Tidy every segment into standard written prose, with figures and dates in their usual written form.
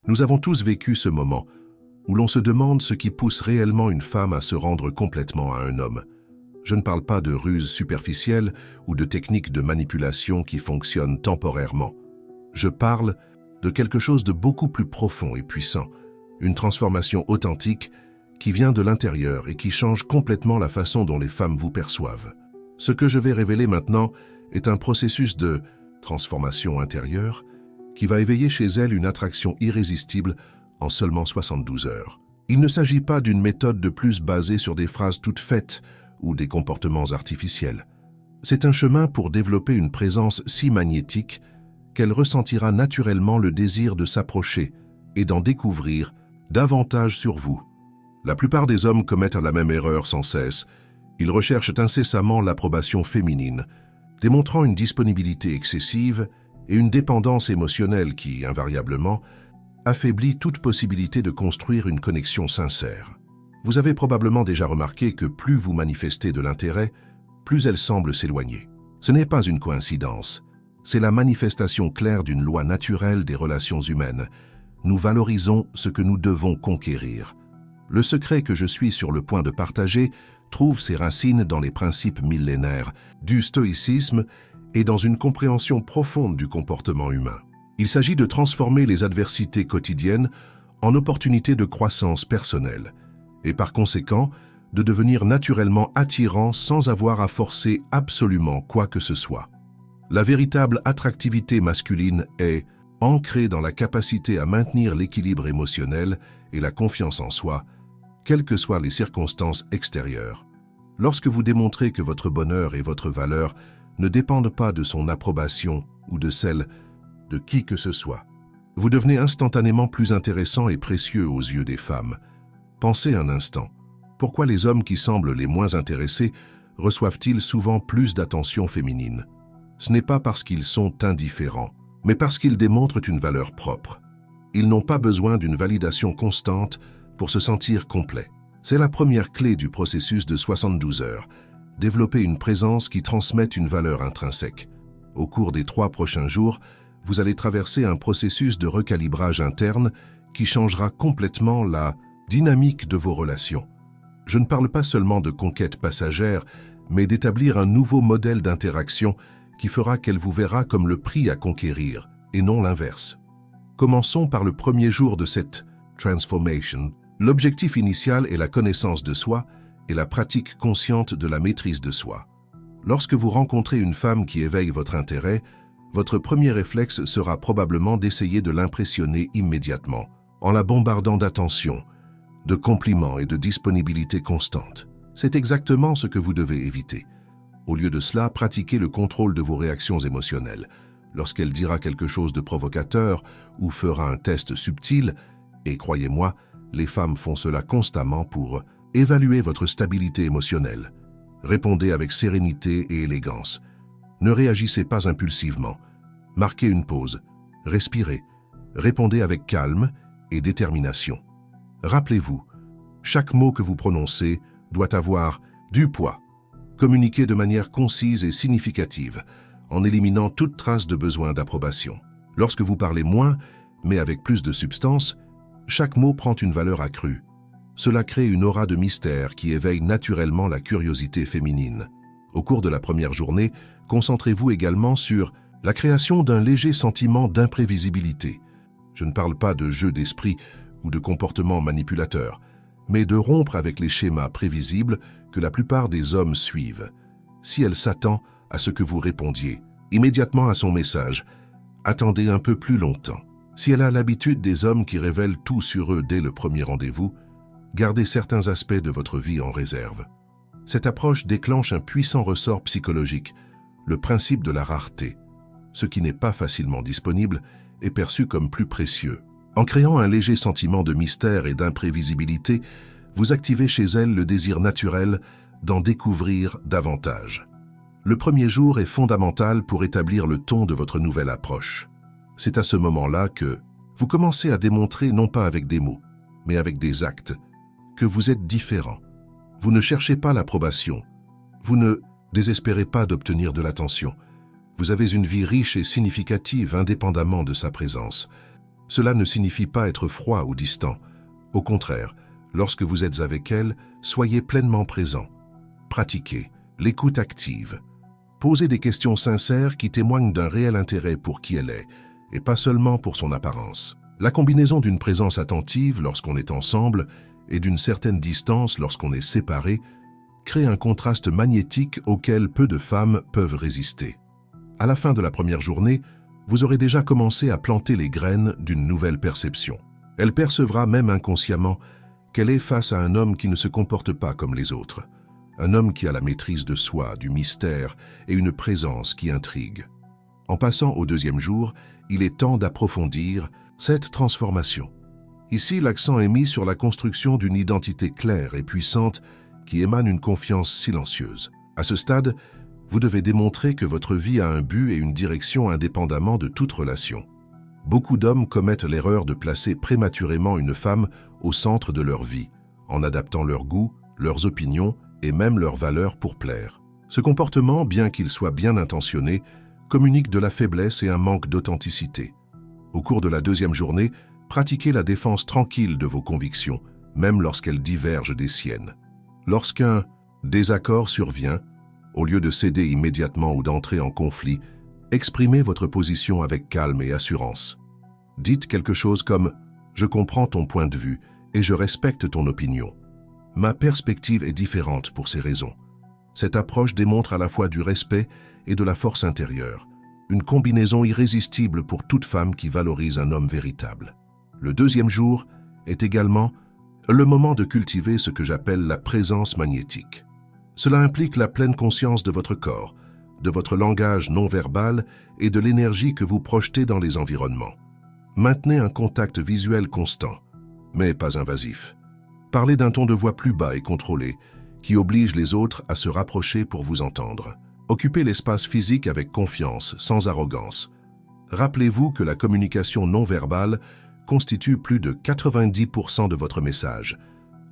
Nous avons tous vécu ce moment où l'on se demande ce qui pousse réellement une femme à se rendre complètement à un homme. Je ne parle pas de ruses superficielles ou de techniques de manipulation qui fonctionnent temporairement. Je parle de quelque chose de beaucoup plus profond et puissant, une transformation authentique qui vient de l'intérieur et qui change complètement la façon dont les femmes vous perçoivent. Ce que je vais révéler maintenant est un processus de transformation intérieure qui va éveiller chez elles une attraction irrésistible en seulement 72 heures. Il ne s'agit pas d'une méthode de plus basée sur des phrases toutes faites ou des comportements artificiels. C'est un chemin pour développer une présence si magnétique qu'elle ressentira naturellement le désir de s'approcher et d'en découvrir davantage sur vous. La plupart des hommes commettent la même erreur sans cesse. Ils recherchent incessamment l'approbation féminine, démontrant une disponibilité excessive et une dépendance émotionnelle qui, invariablement, affaiblit toute possibilité de construire une connexion sincère. Vous avez probablement déjà remarqué que plus vous manifestez de l'intérêt, plus elle semble s'éloigner. Ce n'est pas une coïncidence, c'est la manifestation claire d'une loi naturelle des relations humaines. Nous valorisons ce que nous devons conquérir. Le secret que je suis sur le point de partager trouve ses racines dans les principes millénaires du stoïcisme et dans une compréhension profonde du comportement humain. Il s'agit de transformer les adversités quotidiennes en opportunités de croissance personnelle et par conséquent de devenir naturellement attirant sans avoir à forcer absolument quoi que ce soit. La véritable attractivité masculine est ancrée dans la capacité à maintenir l'équilibre émotionnel et la confiance en soi, quelles que soient les circonstances extérieures. Lorsque vous démontrez que votre bonheur et votre valeur ne dépendent pas de son approbation ou de celle de qui que ce soit, vous devenez instantanément plus intéressant et précieux aux yeux des femmes. Pensez un instant, pourquoi les hommes qui semblent les moins intéressés reçoivent-ils souvent plus d'attention féminine? Ce n'est pas parce qu'ils sont indifférents, mais parce qu'ils démontrent une valeur propre. Ils n'ont pas besoin d'une validation constante pour se sentir complets. C'est la première clé du processus de 72 heures, développer une présence qui transmette une valeur intrinsèque. Au cours des 3 prochains jours, vous allez traverser un processus de recalibrage interne qui changera complètement la dynamique de vos relations. Je ne parle pas seulement de conquête passagère, mais d'établir un nouveau modèle d'interaction qui fera qu'elle vous verra comme le prix à conquérir, et non l'inverse. Commençons par le premier jour de cette transformation. L'objectif initial est la connaissance de soi et la pratique consciente de la maîtrise de soi. Lorsque vous rencontrez une femme qui éveille votre intérêt, votre premier réflexe sera probablement d'essayer de l'impressionner immédiatement, en la bombardant d'attention, de compliments et de disponibilité constante. C'est exactement ce que vous devez éviter. Au lieu de cela, pratiquez le contrôle de vos réactions émotionnelles. Lorsqu'elle dira quelque chose de provocateur ou fera un test subtil, et croyez-moi, les femmes font cela constamment pour évaluer votre stabilité émotionnelle. Répondez avec sérénité et élégance. Ne réagissez pas impulsivement. Marquez une pause. Respirez. Répondez avec calme et détermination. Rappelez-vous, chaque mot que vous prononcez doit avoir du poids. Communiquez de manière concise et significative, en éliminant toute trace de besoin d'approbation. Lorsque vous parlez moins, mais avec plus de substance, chaque mot prend une valeur accrue. Cela crée une aura de mystère qui éveille naturellement la curiosité féminine. Au cours de la première journée, concentrez-vous également sur la création d'un léger sentiment d'imprévisibilité. Je ne parle pas de jeu d'esprit ou de comportement manipulateur, mais de rompre avec les schémas prévisibles que la plupart des hommes suivent. Si elle s'attend à ce que vous répondiez immédiatement à son message, attendez un peu plus longtemps. Si elle a l'habitude des hommes qui révèlent tout sur eux dès le premier rendez-vous, gardez certains aspects de votre vie en réserve. Cette approche déclenche un puissant ressort psychologique, le principe de la rareté. Ce qui n'est pas facilement disponible est perçu comme plus précieux. En créant un léger sentiment de mystère et d'imprévisibilité, vous activez chez elle le désir naturel d'en découvrir davantage. Le premier jour est fondamental pour établir le ton de votre nouvelle approche. C'est à ce moment-là que vous commencez à démontrer, non pas avec des mots, mais avec des actes, que vous êtes différent. Vous ne cherchez pas l'approbation. Vous ne désespérez pas d'obtenir de l'attention. Vous avez une vie riche et significative indépendamment de sa présence. Cela ne signifie pas être froid ou distant. Au contraire, lorsque vous êtes avec elle, soyez pleinement présent. Pratiquez l'écoute active. Posez des questions sincères qui témoignent d'un réel intérêt pour qui elle est, et pas seulement pour son apparence. La combinaison d'une présence attentive lorsqu'on est ensemble et d'une certaine distance lorsqu'on est séparé crée un contraste magnétique auquel peu de femmes peuvent résister. À la fin de la première journée, vous aurez déjà commencé à planter les graines d'une nouvelle perception. Elle percevra même inconsciemment qu'elle est face à un homme qui ne se comporte pas comme les autres. Un homme qui a la maîtrise de soi, du mystère et une présence qui intrigue. En passant au deuxième jour, il est temps d'approfondir cette transformation. Ici, l'accent est mis sur la construction d'une identité claire et puissante qui émane une confiance silencieuse. À ce stade, vous devez démontrer que votre vie a un but et une direction indépendamment de toute relation. Beaucoup d'hommes commettent l'erreur de placer prématurément une femme au centre de leur vie, en adaptant leurs goûts, leurs opinions et même leurs valeurs pour plaire. Ce comportement, bien qu'il soit bien intentionné, communique de la faiblesse et un manque d'authenticité. Au cours de la deuxième journée, pratiquez la défense tranquille de vos convictions, même lorsqu'elles divergent des siennes. Lorsqu'un désaccord survient, au lieu de céder immédiatement ou d'entrer en conflit, exprimez votre position avec calme et assurance. Dites quelque chose comme « Je comprends ton point de vue et je respecte ton opinion. Ma perspective est différente pour ces raisons. » Cette approche démontre à la fois du respect et de la force intérieure, une combinaison irrésistible pour toute femme qui valorise un homme véritable. Le deuxième jour est également le moment de cultiver ce que j'appelle la présence magnétique. Cela implique la pleine conscience de votre corps, de votre langage non verbal et de l'énergie que vous projetez dans les environnements. Maintenez un contact visuel constant, mais pas invasif. Parlez d'un ton de voix plus bas et contrôlé, qui oblige les autres à se rapprocher pour vous entendre. Occupez l'espace physique avec confiance, sans arrogance. Rappelez-vous que la communication non verbale constitue plus de 90% de votre message.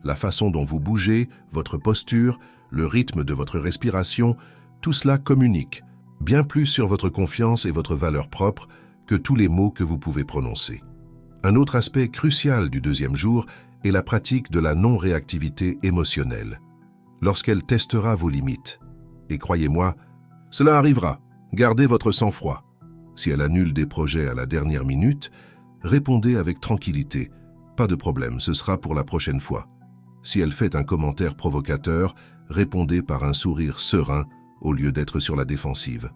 La façon dont vous bougez, votre posture, le rythme de votre respiration, tout cela communique bien plus sur votre confiance et votre valeur propre que tous les mots que vous pouvez prononcer. Un autre aspect crucial du deuxième jour est la pratique de la non-réactivité émotionnelle. Lorsqu'elle testera vos limites, et croyez-moi, cela arrivera, gardez votre sang-froid. Si elle annule des projets à la dernière minute, répondez avec tranquillité. Pas de problème, ce sera pour la prochaine fois. Si elle fait un commentaire provocateur, répondez par un sourire serein au lieu d'être sur la défensive.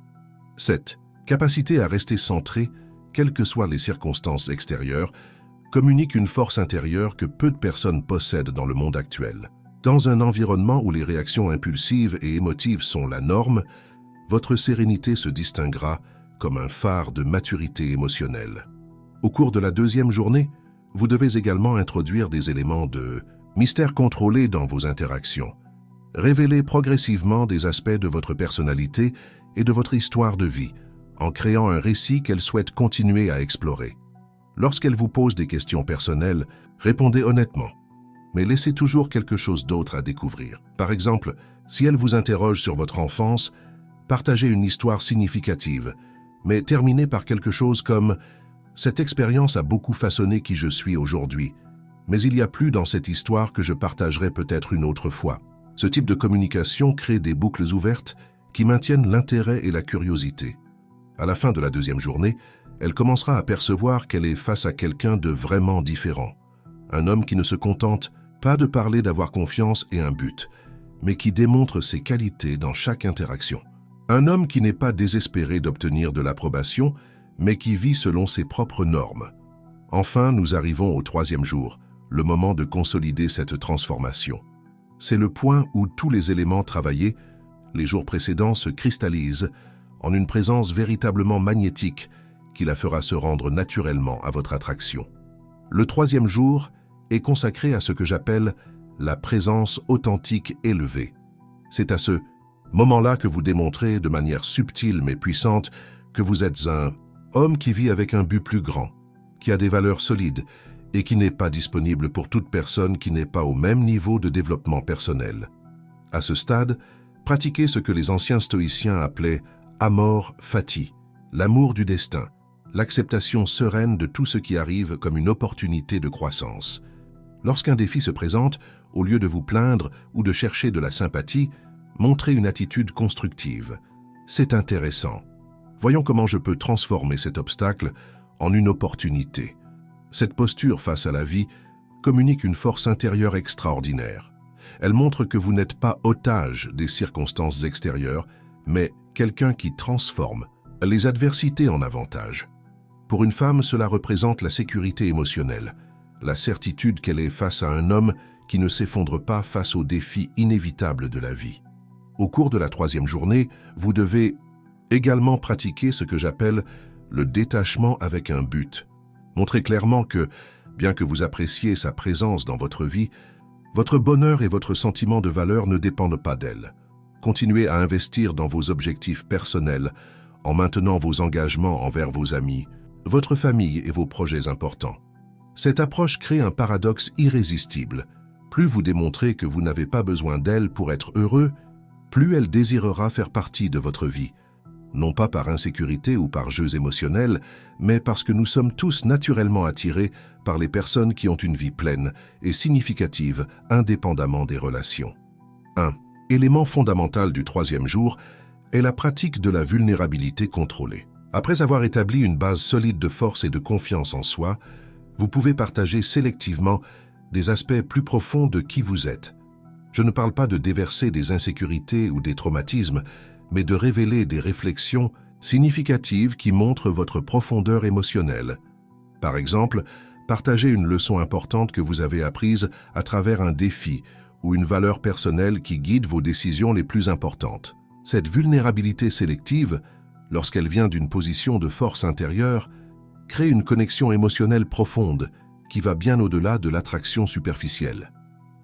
7. Capacité à rester centré, quelles que soient les circonstances extérieures, communique une force intérieure que peu de personnes possèdent dans le monde actuel. Dans un environnement où les réactions impulsives et émotives sont la norme, votre sérénité se distinguera comme un phare de maturité émotionnelle. Au cours de la deuxième journée, vous devez également introduire des éléments de mystère contrôlé dans vos interactions. Révélez progressivement des aspects de votre personnalité et de votre histoire de vie, en créant un récit qu'elle souhaite continuer à explorer. Lorsqu'elle vous pose des questions personnelles, répondez honnêtement, mais laissez toujours quelque chose d'autre à découvrir. Par exemple, si elle vous interroge sur votre enfance, partagez une histoire significative, mais terminez par quelque chose comme « Cette expérience a beaucoup façonné qui je suis aujourd'hui, mais il y a plus dans cette histoire que je partagerai peut-être une autre fois. » Ce type de communication crée des boucles ouvertes qui maintiennent l'intérêt et la curiosité. À la fin de la deuxième journée, elle commencera à percevoir qu'elle est face à quelqu'un de vraiment différent. Un homme qui ne se contente pas de parler d'avoir confiance et un but, mais qui démontre ses qualités dans chaque interaction. Un homme qui n'est pas désespéré d'obtenir de l'approbation, mais qui vit selon ses propres normes. Enfin, nous arrivons au troisième jour, le moment de consolider cette transformation. C'est le point où tous les éléments travaillés, les jours précédents, se cristallisent en une présence véritablement magnétique qui la fera se rendre naturellement à votre attraction. Le troisième jour est consacré à ce que j'appelle la présence authentique élevée. C'est à ce moment-là que vous démontrez de manière subtile mais puissante que vous êtes un homme qui vit avec un but plus grand, qui a des valeurs solides et qui n'est pas disponible pour toute personne qui n'est pas au même niveau de développement personnel. À ce stade, pratiquez ce que les anciens stoïciens appelaient amor fati, l'amour du destin, l'acceptation sereine de tout ce qui arrive comme une opportunité de croissance. Lorsqu'un défi se présente, au lieu de vous plaindre ou de chercher de la sympathie, montrez une attitude constructive. C'est intéressant. Voyons comment je peux transformer cet obstacle en une opportunité. Cette posture face à la vie communique une force intérieure extraordinaire. Elle montre que vous n'êtes pas otage des circonstances extérieures, mais quelqu'un qui transforme les adversités en avantages. Pour une femme, cela représente la sécurité émotionnelle, la certitude qu'elle est face à un homme qui ne s'effondre pas face aux défis inévitables de la vie. Au cours de la 3e journée, vous devez également pratiquer ce que j'appelle le détachement avec un but. Montrez clairement que, bien que vous appréciez sa présence dans votre vie, votre bonheur et votre sentiment de valeur ne dépendent pas d'elle. Continuez à investir dans vos objectifs personnels en maintenant vos engagements envers vos amis, votre famille et vos projets importants. Cette approche crée un paradoxe irrésistible. Plus vous démontrez que vous n'avez pas besoin d'elle pour être heureux, plus elle désirera faire partie de votre vie. Non pas par insécurité ou par jeux émotionnels, mais parce que nous sommes tous naturellement attirés par les personnes qui ont une vie pleine et significative, indépendamment des relations. 1. Élément fondamental du 3e jour est la pratique de la vulnérabilité contrôlée. Après avoir établi une base solide de force et de confiance en soi, vous pouvez partager sélectivement des aspects plus profonds de qui vous êtes. Je ne parle pas de déverser des insécurités ou des traumatismes, mais de révéler des réflexions significatives qui montrent votre profondeur émotionnelle. Par exemple, partagez une leçon importante que vous avez apprise à travers un défi ou une valeur personnelle qui guide vos décisions les plus importantes. Cette vulnérabilité sélective, lorsqu'elle vient d'une position de force intérieure, crée une connexion émotionnelle profonde qui va bien au-delà de l'attraction superficielle.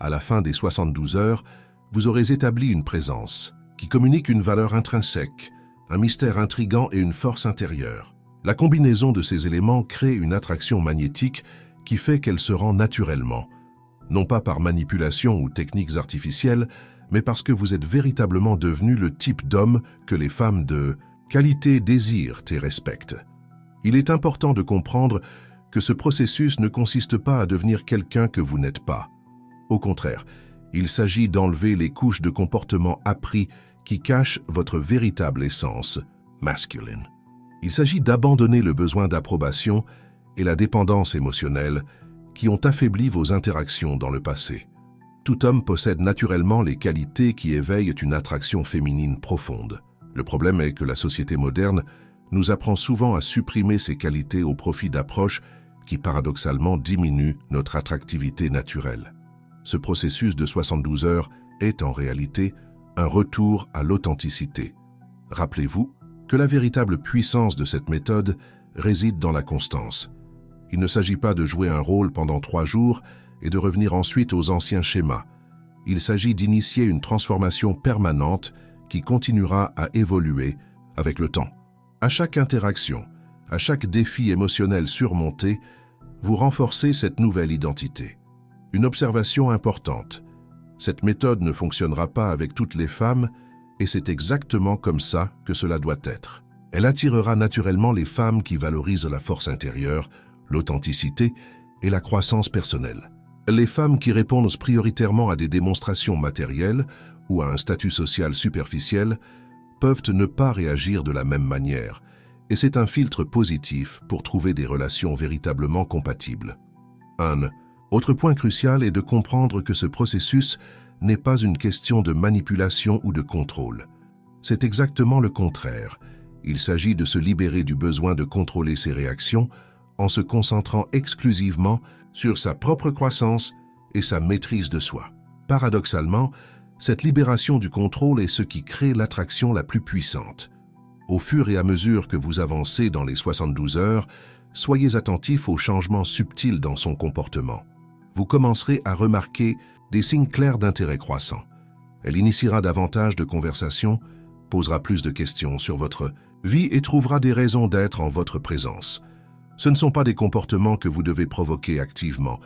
À la fin des 72 heures, vous aurez établi une présence qui communique une valeur intrinsèque, un mystère intrigant et une force intérieure. La combinaison de ces éléments crée une attraction magnétique qui fait qu'elle se rend naturellement, non pas par manipulation ou techniques artificielles, mais parce que vous êtes véritablement devenu le type d'homme que les femmes de qualité désirent et respectent. Il est important de comprendre que ce processus ne consiste pas à devenir quelqu'un que vous n'êtes pas. Au contraire, il s'agit d'enlever les couches de comportement appris qui cachent votre véritable essence masculine. Il s'agit d'abandonner le besoin d'approbation et la dépendance émotionnelle qui ont affaibli vos interactions dans le passé. Tout homme possède naturellement les qualités qui éveillent une attraction féminine profonde. Le problème est que la société moderne nous apprend souvent à supprimer ces qualités au profit d'approches qui paradoxalement diminuent notre attractivité naturelle. Ce processus de 72 heures est en réalité un retour à l'authenticité. Rappelez-vous que la véritable puissance de cette méthode réside dans la constance. Il ne s'agit pas de jouer un rôle pendant 3 jours et de revenir ensuite aux anciens schémas. Il s'agit d'initier une transformation permanente qui continuera à évoluer avec le temps. À chaque interaction, à chaque défi émotionnel surmonté, vous renforcez cette nouvelle identité. Une observation importante. Cette méthode ne fonctionnera pas avec toutes les femmes et c'est exactement comme ça que cela doit être. Elle attirera naturellement les femmes qui valorisent la force intérieure, l'authenticité et la croissance personnelle. Les femmes qui répondent prioritairement à des démonstrations matérielles ou à un statut social superficiel peuvent ne pas réagir de la même manière et c'est un filtre positif pour trouver des relations véritablement compatibles. 1. Autre point crucial est de comprendre que ce processus n'est pas une question de manipulation ou de contrôle. C'est exactement le contraire. Il s'agit de se libérer du besoin de contrôler ses réactions en se concentrant exclusivement sur sa propre croissance et sa maîtrise de soi. Paradoxalement, cette libération du contrôle est ce qui crée l'attraction la plus puissante. Au fur et à mesure que vous avancez dans les 72 heures, soyez attentifs aux changements subtils dans son comportement. Vous commencerez à remarquer des signes clairs d'intérêt croissant. Elle initiera davantage de conversations, posera plus de questions sur votre vie et trouvera des raisons d'être en votre présence. Ce ne sont pas des comportements que vous devez provoquer activement.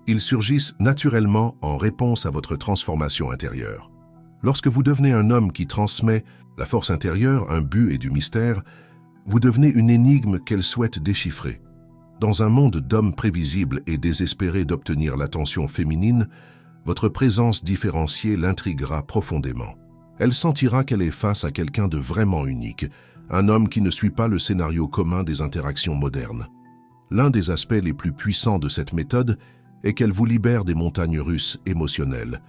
Ils surgissent naturellement en réponse à votre transformation intérieure. Lorsque vous devenez un homme qui transmet la force intérieure, un but et du mystère, Vous devenez une énigme qu'elle souhaite déchiffrer. Dans un monde d'hommes prévisibles et désespérés d'obtenir l'attention féminine, votre présence différenciée l'intriguera profondément. Elle sentira qu'elle est face à quelqu'un de vraiment unique, un homme qui ne suit pas le scénario commun des interactions modernes. L'un des aspects les plus puissants de cette méthode est qu'elle vous libère des montagnes russes émotionnelles,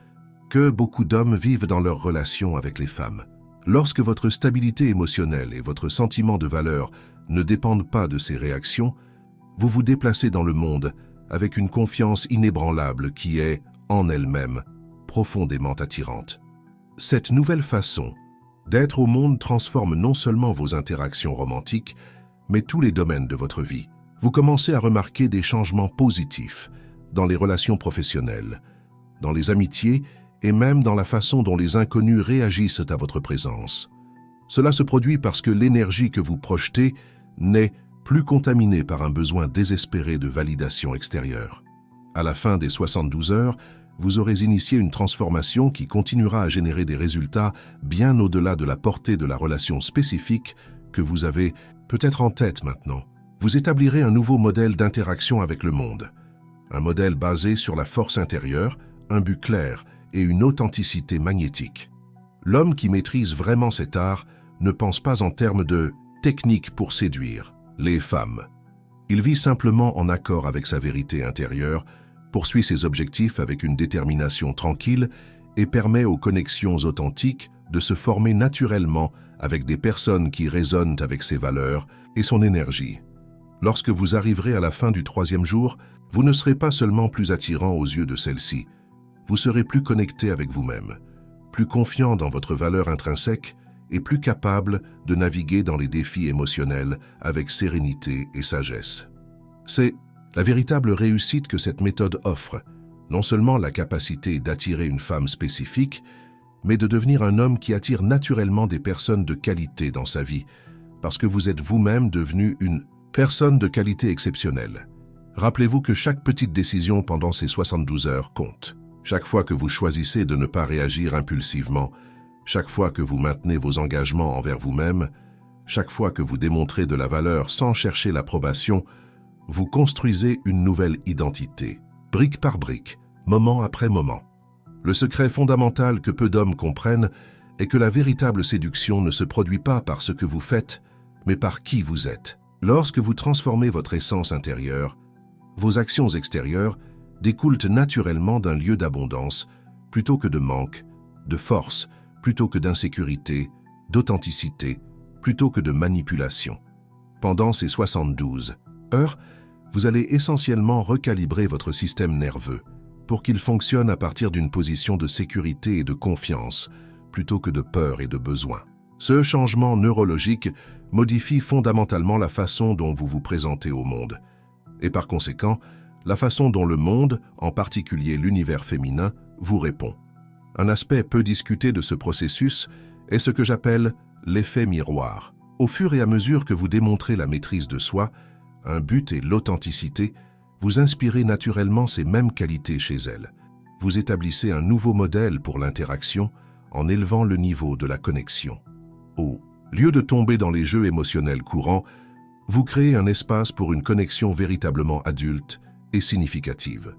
que beaucoup d'hommes vivent dans leurs relations avec les femmes. Lorsque votre stabilité émotionnelle et votre sentiment de valeur ne dépendent pas de ces réactions, vous vous déplacez dans le monde avec une confiance inébranlable qui est, en elle-même, profondément attirante. Cette nouvelle façon d'être au monde transforme non seulement vos interactions romantiques, mais tous les domaines de votre vie. Vous commencez à remarquer des changements positifs dans les relations professionnelles, dans les amitiés et même dans la façon dont les inconnus réagissent à votre présence. Cela se produit parce que l'énergie que vous projetez n'est plus contaminée par un besoin désespéré de validation extérieure. À la fin des 72 heures, vous aurez initié une transformation qui continuera à générer des résultats bien au-delà de la portée de la relation spécifique que vous avez peut-être en tête maintenant. Vous établirez un nouveau modèle d'interaction avec le monde. Un modèle basé sur la force intérieure, un but clair et une authenticité magnétique. L'homme qui maîtrise vraiment cet art ne pense pas en termes de technique pour séduire les femmes. Il vit simplement en accord avec sa vérité intérieure, poursuit ses objectifs avec une détermination tranquille et permet aux connexions authentiques de se former naturellement avec des personnes qui résonnent avec ses valeurs et son énergie. Lorsque vous arriverez à la fin du 3e jour, vous ne serez pas seulement plus attirant aux yeux de celle-ci, vous serez plus connecté avec vous-même, plus confiant dans votre valeur intrinsèque et plus capable de naviguer dans les défis émotionnels avec sérénité et sagesse. C'est la véritable réussite que cette méthode offre, non seulement la capacité d'attirer une femme spécifique, mais de devenir un homme qui attire naturellement des personnes de qualité dans sa vie, parce que vous êtes vous-même devenu une personne de qualité exceptionnelle. Rappelez-vous que chaque petite décision pendant ces 72 heures compte. Chaque fois que vous choisissez de ne pas réagir impulsivement, chaque fois que vous maintenez vos engagements envers vous-même, chaque fois que vous démontrez de la valeur sans chercher l'approbation, vous construisez une nouvelle identité, brique par brique, moment après moment. Le secret fondamental que peu d'hommes comprennent est que la véritable séduction ne se produit pas par ce que vous faites, mais par qui vous êtes. Lorsque vous transformez votre essence intérieure, vos actions extérieures découlent naturellement d'un lieu d'abondance plutôt que de manque, de force plutôt que d'insécurité, d'authenticité plutôt que de manipulation. Pendant ces 72 heures, vous allez essentiellement recalibrer votre système nerveux pour qu'il fonctionne à partir d'une position de sécurité et de confiance plutôt que de peur et de besoin. Ce changement neurologique modifie fondamentalement la façon dont vous vous présentez au monde et par conséquent, la façon dont le monde, en particulier l'univers féminin, vous répond. Un aspect peu discuté de ce processus est ce que j'appelle l'effet miroir. Au fur et à mesure que vous démontrez la maîtrise de soi, un but et l'authenticité, vous inspirez naturellement ces mêmes qualités chez elle. Vous établissez un nouveau modèle pour l'interaction en élevant le niveau de la connexion. Au lieu de tomber dans les jeux émotionnels courants, vous créez un espace pour une connexion véritablement adulte et significative.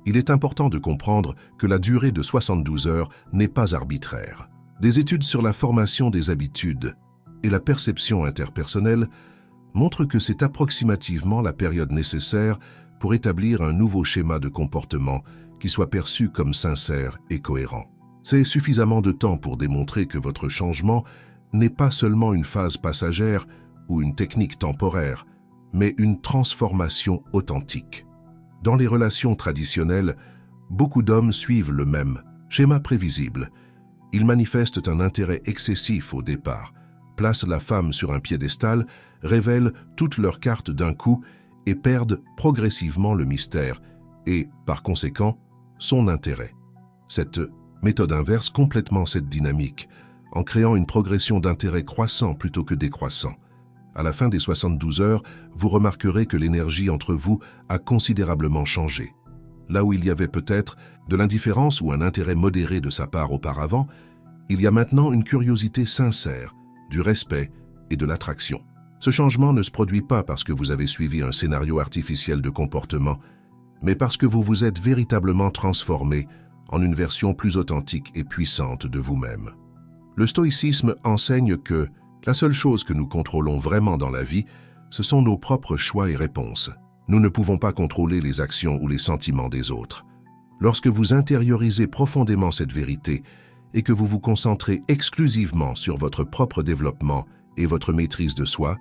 Il est important de comprendre que la durée de 72 heures n'est pas arbitraire. Des études sur la formation des habitudes et la perception interpersonnelle montrent que c'est approximativement la période nécessaire pour établir un nouveau schéma de comportement qui soit perçu comme sincère et cohérent. C'est suffisamment de temps pour démontrer que votre changement n'est pas seulement une phase passagère ou une technique temporaire, mais une transformation authentique. Dans les relations traditionnelles, beaucoup d'hommes suivent le même schéma prévisible. Ils manifestent un intérêt excessif au départ, placent la femme sur un piédestal, révèlent toutes leurs cartes d'un coup et perdent progressivement le mystère et, par conséquent, son intérêt. Cette méthode inverse complètement cette dynamique, en créant une progression d'intérêt croissant plutôt que décroissant. À la fin des 72 heures, vous remarquerez que l'énergie entre vous a considérablement changé. Là où il y avait peut-être de l'indifférence ou un intérêt modéré de sa part auparavant, il y a maintenant une curiosité sincère, du respect et de l'attraction. Ce changement ne se produit pas parce que vous avez suivi un scénario artificiel de comportement, mais parce que vous vous êtes véritablement transformé en une version plus authentique et puissante de vous-même. Le stoïcisme enseigne que la seule chose que nous contrôlons vraiment dans la vie, ce sont nos propres choix et réponses. Nous ne pouvons pas contrôler les actions ou les sentiments des autres. Lorsque vous intériorisez profondément cette vérité et que vous vous concentrez exclusivement sur votre propre développement et votre maîtrise de soi,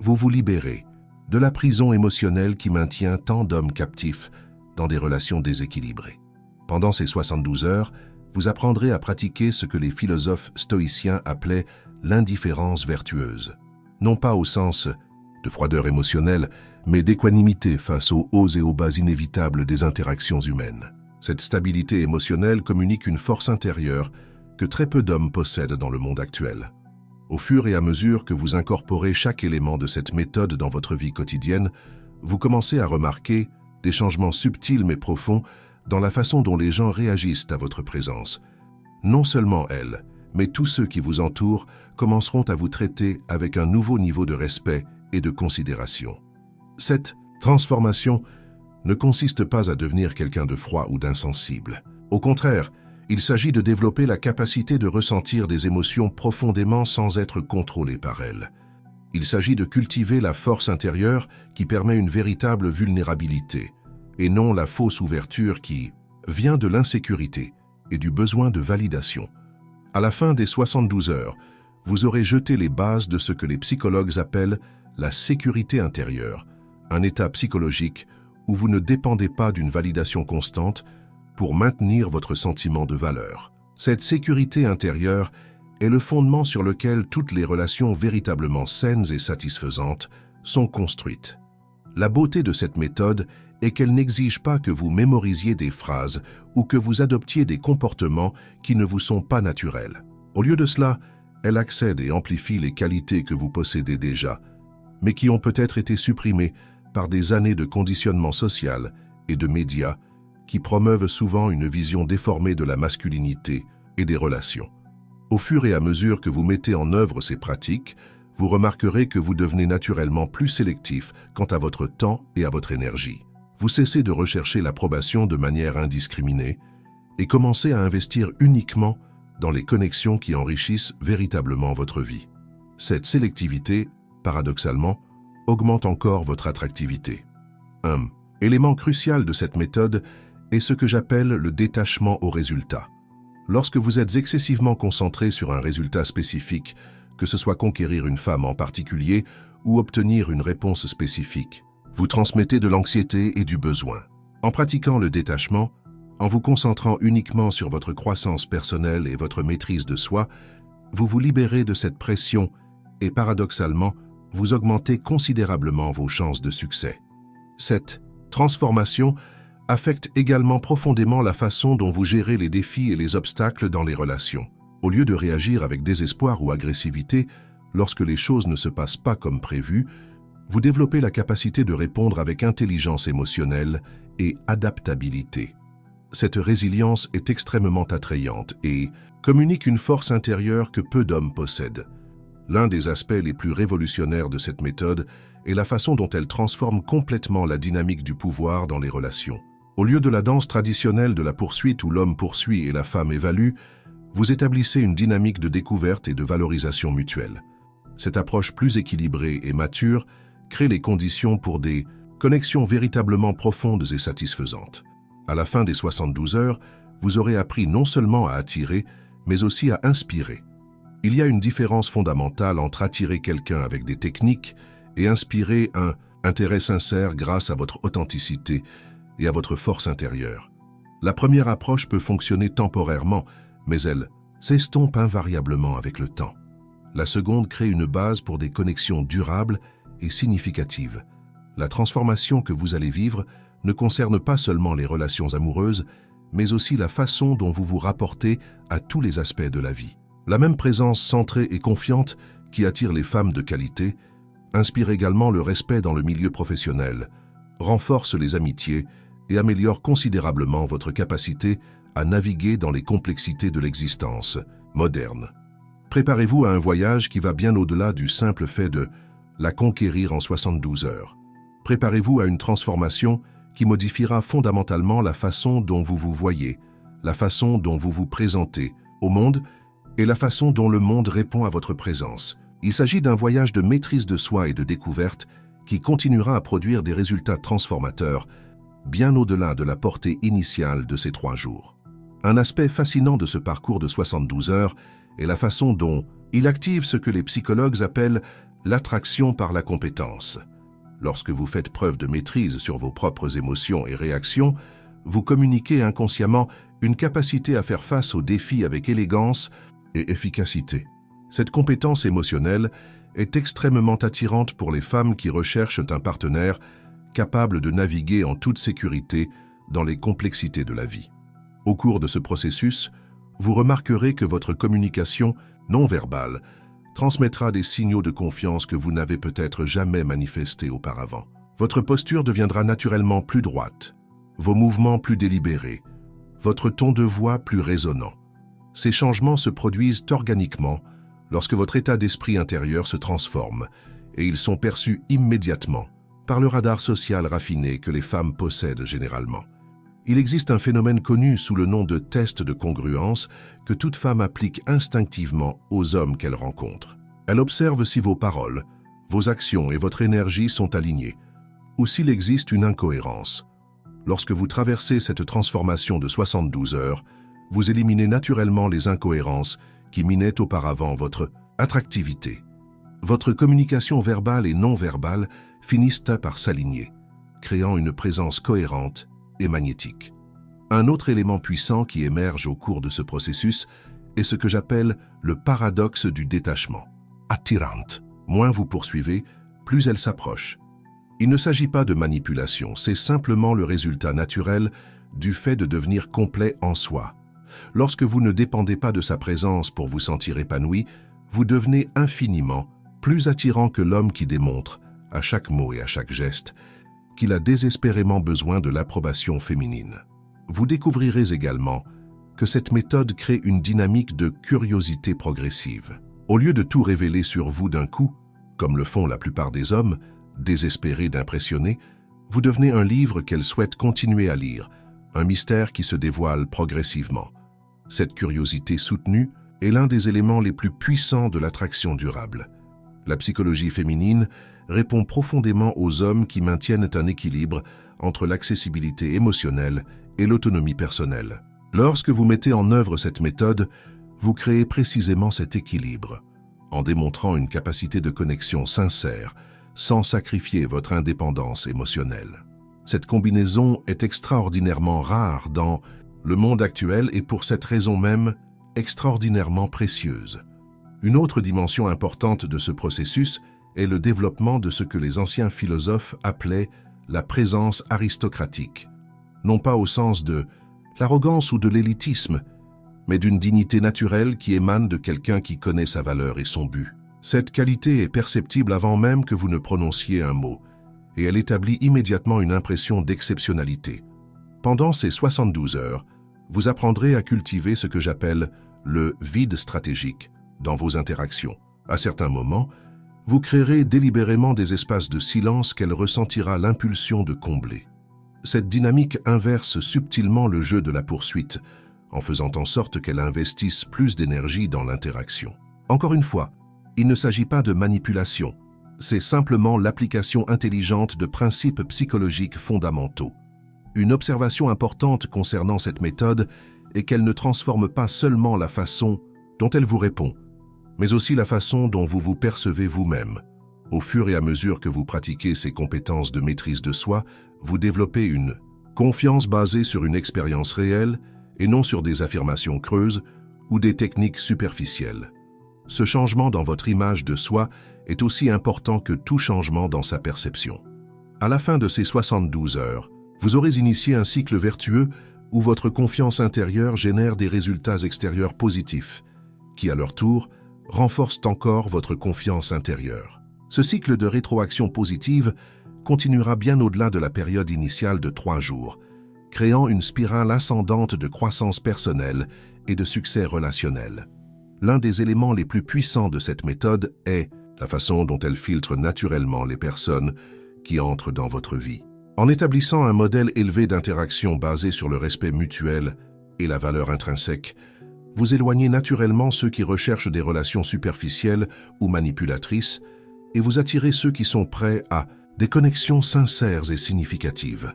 vous vous libérez de la prison émotionnelle qui maintient tant d'hommes captifs dans des relations déséquilibrées. Pendant ces 72 heures, vous apprendrez à pratiquer ce que les philosophes stoïciens appelaient l'indifférence vertueuse. Non pas au sens de froideur émotionnelle, mais d'équanimité face aux hauts et aux bas inévitables des interactions humaines. Cette stabilité émotionnelle communique une force intérieure que très peu d'hommes possèdent dans le monde actuel. Au fur et à mesure que vous incorporez chaque élément de cette méthode dans votre vie quotidienne, vous commencez à remarquer des changements subtils mais profonds dans la façon dont les gens réagissent à votre présence. Non seulement elles, mais tous ceux qui vous entourent commenceront à vous traiter avec un nouveau niveau de respect et de considération. Cette transformation ne consiste pas à devenir quelqu'un de froid ou d'insensible. Au contraire, il s'agit de développer la capacité de ressentir des émotions profondément sans être contrôlé par elles. Il s'agit de cultiver la force intérieure qui permet une véritable vulnérabilité, et non la fausse ouverture qui vient de l'insécurité et du besoin de validation. À la fin des 72 heures, vous aurez jeté les bases de ce que les psychologues appellent la sécurité intérieure, un état psychologique où vous ne dépendez pas d'une validation constante pour maintenir votre sentiment de valeur. Cette sécurité intérieure est le fondement sur lequel toutes les relations véritablement saines et satisfaisantes sont construites. La beauté de cette méthode est qu'elle n'exige pas que vous mémorisiez des phrases ou que vous adoptiez des comportements qui ne vous sont pas naturels. Au lieu de cela, elle accède et amplifie les qualités que vous possédez déjà, mais qui ont peut-être été supprimées par des années de conditionnement social et de médias qui promeuvent souvent une vision déformée de la masculinité et des relations. Au fur et à mesure que vous mettez en œuvre ces pratiques, vous remarquerez que vous devenez naturellement plus sélectif quant à votre temps et à votre énergie. Vous cessez de rechercher l'approbation de manière indiscriminée et commencez à investir uniquement dans les connexions qui enrichissent véritablement votre vie. Cette sélectivité, paradoxalement, augmente encore votre attractivité. Un élément crucial de cette méthode est ce que j'appelle le détachement au résultat. Lorsque vous êtes excessivement concentré sur un résultat spécifique, que ce soit conquérir une femme en particulier ou obtenir une réponse spécifique, vous transmettez de l'anxiété et du besoin. En pratiquant le détachement, en vous concentrant uniquement sur votre croissance personnelle et votre maîtrise de soi, vous vous libérez de cette pression et paradoxalement, vous augmentez considérablement vos chances de succès. Cette transformation affecte également profondément la façon dont vous gérez les défis et les obstacles dans les relations. Au lieu de réagir avec désespoir ou agressivité lorsque les choses ne se passent pas comme prévu, vous développez la capacité de répondre avec intelligence émotionnelle et adaptabilité. Cette résilience est extrêmement attrayante et communique une force intérieure que peu d'hommes possèdent. L'un des aspects les plus révolutionnaires de cette méthode est la façon dont elle transforme complètement la dynamique du pouvoir dans les relations. Au lieu de la danse traditionnelle de la poursuite où l'homme poursuit et la femme évalue, vous établissez une dynamique de découverte et de valorisation mutuelle. Cette approche plus équilibrée et mature crée les conditions pour des connexions véritablement profondes et satisfaisantes. À la fin des 72 heures, vous aurez appris non seulement à attirer, mais aussi à inspirer. Il y a une différence fondamentale entre attirer quelqu'un avec des techniques et inspirer un intérêt sincère grâce à votre authenticité et à votre force intérieure. La première approche peut fonctionner temporairement, mais elle s'estompe invariablement avec le temps. La seconde crée une base pour des connexions durables et significatives. La transformation que vous allez vivre ne concerne pas seulement les relations amoureuses, mais aussi la façon dont vous vous rapportez à tous les aspects de la vie. La même présence centrée et confiante qui attire les femmes de qualité inspire également le respect dans le milieu professionnel, renforce les amitiés et améliore considérablement votre capacité à naviguer dans les complexités de l'existence moderne. Préparez-vous à un voyage qui va bien au-delà du simple fait de la conquérir en 72 heures. Préparez-vous à une transformation qui modifiera fondamentalement la façon dont vous vous voyez, la façon dont vous vous présentez au monde et la façon dont le monde répond à votre présence. Il s'agit d'un voyage de maîtrise de soi et de découverte qui continuera à produire des résultats transformateurs bien au-delà de la portée initiale de ces 3 jours. Un aspect fascinant de ce parcours de 72 heures est la façon dont il active ce que les psychologues appellent l'attraction par la compétence. Lorsque vous faites preuve de maîtrise sur vos propres émotions et réactions, vous communiquez inconsciemment une capacité à faire face aux défis avec élégance et efficacité. Cette compétence émotionnelle est extrêmement attirante pour les femmes qui recherchent un partenaire capable de naviguer en toute sécurité dans les complexités de la vie. Au cours de ce processus, vous remarquerez que votre communication non verbale transmettra des signaux de confiance que vous n'avez peut-être jamais manifestés auparavant. Votre posture deviendra naturellement plus droite, vos mouvements plus délibérés, votre ton de voix plus résonnant. Ces changements se produisent organiquement lorsque votre état d'esprit intérieur se transforme et ils sont perçus immédiatement par le radar social raffiné que les femmes possèdent généralement. Il existe un phénomène connu sous le nom de test de congruence que toute femme applique instinctivement aux hommes qu'elle rencontre. Elle observe si vos paroles, vos actions et votre énergie sont alignées, ou s'il existe une incohérence. Lorsque vous traversez cette transformation de 72 heures, vous éliminez naturellement les incohérences qui minaient auparavant votre attractivité. Votre communication verbale et non verbale finissent par s'aligner, créant une présence cohérente et magnétique. Un autre élément puissant qui émerge au cours de ce processus est ce que j'appelle le paradoxe du détachement. Attirante. Moins vous poursuivez, plus elle s'approche. Il ne s'agit pas de manipulation, c'est simplement le résultat naturel du fait de devenir complet en soi. Lorsque vous ne dépendez pas de sa présence pour vous sentir épanoui, vous devenez infiniment plus attirant que l'homme qui démontre, à chaque mot et à chaque geste, qu'il a désespérément besoin de l'approbation féminine. Vous découvrirez également que cette méthode crée une dynamique de curiosité progressive. Au lieu de tout révéler sur vous d'un coup, comme le font la plupart des hommes, désespérés d'impressionner, vous devenez un livre qu'elle souhaite continuer à lire, un mystère qui se dévoile progressivement. Cette curiosité soutenue est l'un des éléments les plus puissants de l'attraction durable. La psychologie féminine répond profondément aux hommes qui maintiennent un équilibre entre l'accessibilité émotionnelle et l'autonomie personnelle. Lorsque vous mettez en œuvre cette méthode, vous créez précisément cet équilibre, en démontrant une capacité de connexion sincère, sans sacrifier votre indépendance émotionnelle. Cette combinaison est extraordinairement rare dans le monde actuel et pour cette raison même, extraordinairement précieuse. Une autre dimension importante de ce processus est le développement de ce que les anciens philosophes appelaient la présence aristocratique, non pas au sens de l'arrogance ou de l'élitisme, mais d'une dignité naturelle qui émane de quelqu'un qui connaît sa valeur et son but. Cette qualité est perceptible avant même que vous ne prononciez un mot, et elle établit immédiatement une impression d'exceptionnalité. Pendant ces 72 heures, vous apprendrez à cultiver ce que j'appelle le vide stratégique dans vos interactions. À certains moments, vous créerez délibérément des espaces de silence qu'elle ressentira l'impulsion de combler. Cette dynamique inverse subtilement le jeu de la poursuite, en faisant en sorte qu'elle investisse plus d'énergie dans l'interaction. Encore une fois, il ne s'agit pas de manipulation, c'est simplement l'application intelligente de principes psychologiques fondamentaux. Une observation importante concernant cette méthode est qu'elle ne transforme pas seulement la façon dont elle vous répond, mais aussi la façon dont vous vous percevez vous-même. Au fur et à mesure que vous pratiquez ces compétences de maîtrise de soi, vous développez une confiance basée sur une expérience réelle et non sur des affirmations creuses ou des techniques superficielles. Ce changement dans votre image de soi est aussi important que tout changement dans sa perception. À la fin de ces 72 heures, vous aurez initié un cycle vertueux où votre confiance intérieure génère des résultats extérieurs positifs, qui à leur tour renforcent encore votre confiance intérieure. Ce cycle de rétroaction positive continuera bien au-delà de la période initiale de 3 jours, créant une spirale ascendante de croissance personnelle et de succès relationnel. L'un des éléments les plus puissants de cette méthode est la façon dont elle filtre naturellement les personnes qui entrent dans votre vie. En établissant un modèle élevé d'interaction basé sur le respect mutuel et la valeur intrinsèque, vous éloignez naturellement ceux qui recherchent des relations superficielles ou manipulatrices et vous attirez ceux qui sont prêts à des connexions sincères et significatives.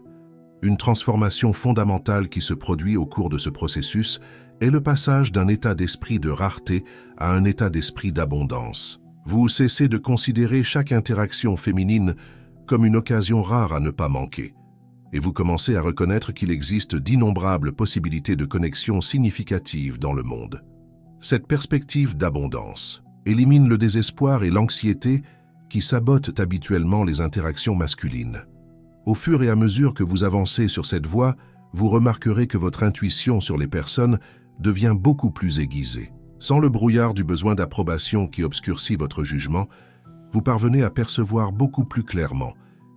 Une transformation fondamentale qui se produit au cours de ce processus est le passage d'un état d'esprit de rareté à un état d'esprit d'abondance. Vous cessez de considérer chaque interaction féminine comme une occasion rare à ne pas manquer, et vous commencez à reconnaître qu'il existe d'innombrables possibilités de connexions significatives dans le monde. Cette perspective d'abondance élimine le désespoir et l'anxiété qui sabotent habituellement les interactions masculines. Au fur et à mesure que vous avancez sur cette voie, vous remarquerez que votre intuition sur les personnes devient beaucoup plus aiguisée. Sans le brouillard du besoin d'approbation qui obscurcit votre jugement, vous parvenez à percevoir beaucoup plus clairement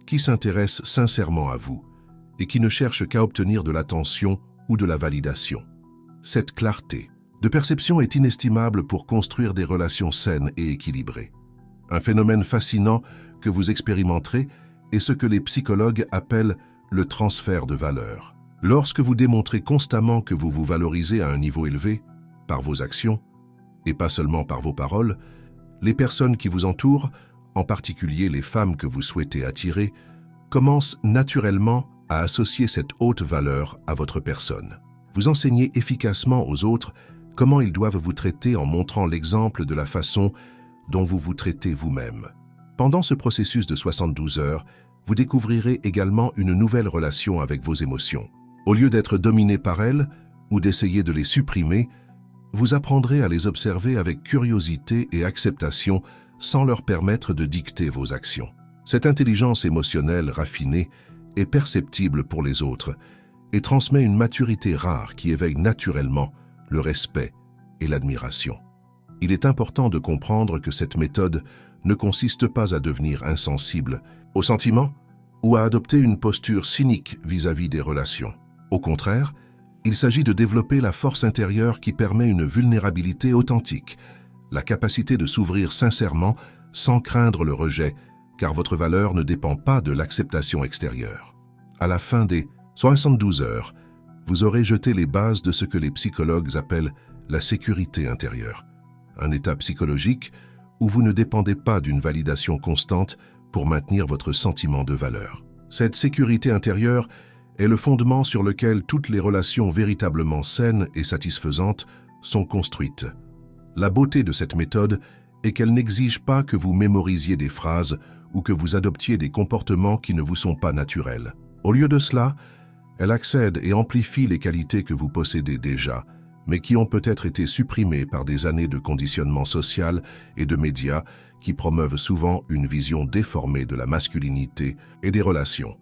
qui s'intéresse sincèrement à vous et qui ne cherche qu'à obtenir de l'attention ou de la validation. Cette clarté de perception est inestimable pour construire des relations saines et équilibrées. Un phénomène fascinant que vous expérimenterez est ce que les psychologues appellent le transfert de valeur. Lorsque vous démontrez constamment que vous vous valorisez à un niveau élevé, par vos actions, et pas seulement par vos paroles, les personnes qui vous entourent, en particulier les femmes que vous souhaitez attirer, commencent naturellement à associer cette haute valeur à votre personne. Vous enseignez efficacement aux autres comment ils doivent vous traiter en montrant l'exemple de la façon dont vous vous traitez vous-même. Pendant ce processus de 72 heures, vous découvrirez également une nouvelle relation avec vos émotions. Au lieu d'être dominé par elles ou d'essayer de les supprimer, vous apprendrez à les observer avec curiosité et acceptation sans leur permettre de dicter vos actions. Cette intelligence émotionnelle raffinée est perceptible pour les autres et transmet une maturité rare qui éveille naturellement le respect et l'admiration. Il est important de comprendre que cette méthode ne consiste pas à devenir insensible aux sentiments ou à adopter une posture cynique vis-à-vis des relations. Au contraire, il s'agit de développer la force intérieure qui permet une vulnérabilité authentique, la capacité de s'ouvrir sincèrement sans craindre le rejet, car votre valeur ne dépend pas de l'acceptation extérieure. À la fin des 72 heures, vous aurez jeté les bases de ce que les psychologues appellent la sécurité intérieure, un état psychologique où vous ne dépendez pas d'une validation constante pour maintenir votre sentiment de valeur. Cette sécurité intérieure est le fondement sur lequel toutes les relations véritablement saines et satisfaisantes sont construites. La beauté de cette méthode est qu'elle n'exige pas que vous mémorisiez des phrases ou que vous adoptiez des comportements qui ne vous sont pas naturels. Au lieu de cela, elle accède et amplifie les qualités que vous possédez déjà, mais qui ont peut-être été supprimées par des années de conditionnement social et de médias qui promeuvent souvent une vision déformée de la masculinité et des relations.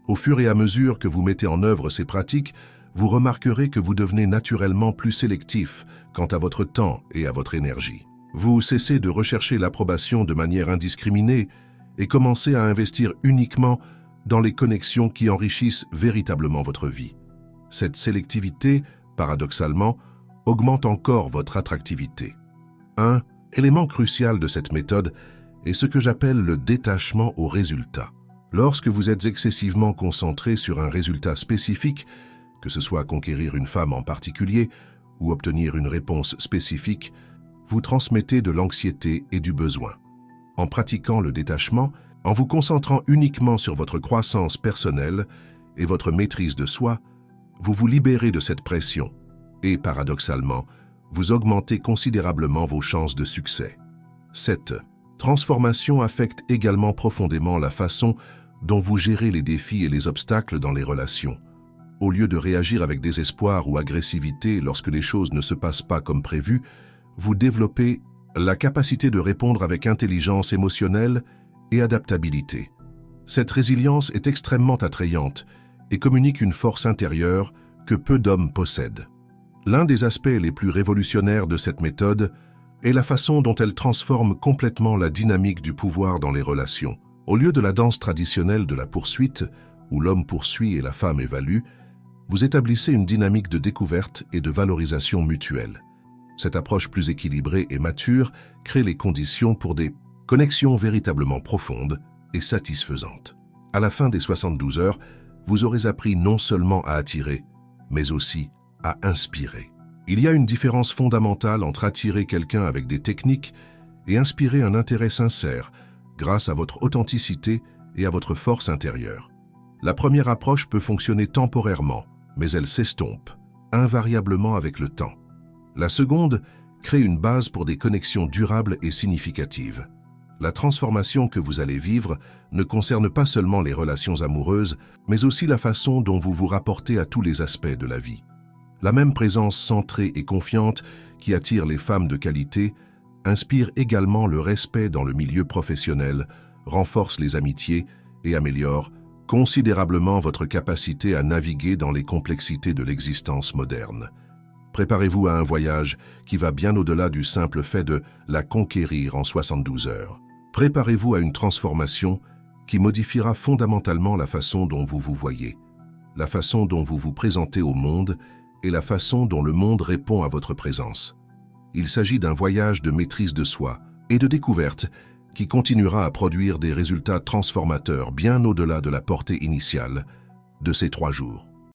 Au fur et à mesure que vous mettez en œuvre ces pratiques, vous remarquerez que vous devenez naturellement plus sélectif quant à votre temps et à votre énergie. Vous cessez de rechercher l'approbation de manière indiscriminée et commencez à investir uniquement dans les connexions qui enrichissent véritablement votre vie. Cette sélectivité, paradoxalement, augmente encore votre attractivité. Un élément crucial de cette méthode est ce que j'appelle le détachement au résultat. Lorsque vous êtes excessivement concentré sur un résultat spécifique, que ce soit conquérir une femme en particulier ou obtenir une réponse spécifique, vous transmettez de l'anxiété et du besoin. En pratiquant le détachement, en vous concentrant uniquement sur votre croissance personnelle et votre maîtrise de soi, vous vous libérez de cette pression et, paradoxalement, vous augmentez considérablement vos chances de succès. Cette transformation affecte également profondément la façon dont vous gérez les défis et les obstacles dans les relations. Au lieu de réagir avec désespoir ou agressivité lorsque les choses ne se passent pas comme prévu, vous développez la capacité de répondre avec intelligence émotionnelle et adaptabilité. Cette résilience est extrêmement attrayante et communique une force intérieure que peu d'hommes possèdent. L'un des aspects les plus révolutionnaires de cette méthode est la façon dont elle transforme complètement la dynamique du pouvoir dans les relations. Au lieu de la danse traditionnelle de la poursuite, où l'homme poursuit et la femme évalue, vous établissez une dynamique de découverte et de valorisation mutuelle. Cette approche plus équilibrée et mature crée les conditions pour des Connexion véritablement profonde et satisfaisante. À la fin des 72 heures, vous aurez appris non seulement à attirer, mais aussi à inspirer. Il y a une différence fondamentale entre attirer quelqu'un avec des techniques et inspirer un intérêt sincère grâce à votre authenticité et à votre force intérieure. La première approche peut fonctionner temporairement, mais elle s'estompe, invariablement avec le temps. La seconde crée une base pour des connexions durables et significatives. La transformation que vous allez vivre ne concerne pas seulement les relations amoureuses, mais aussi la façon dont vous vous rapportez à tous les aspects de la vie. La même présence centrée et confiante qui attire les femmes de qualité inspire également le respect dans le milieu professionnel, renforce les amitiés et améliore considérablement votre capacité à naviguer dans les complexités de l'existence moderne. Préparez-vous à un voyage qui va bien au-delà du simple fait de la conquérir en 72 heures. Préparez-vous à une transformation qui modifiera fondamentalement la façon dont vous vous voyez, la façon dont vous vous présentez au monde et la façon dont le monde répond à votre présence. Il s'agit d'un voyage de maîtrise de soi et de découverte qui continuera à produire des résultats transformateurs bien au-delà de la portée initiale de ces 3 jours.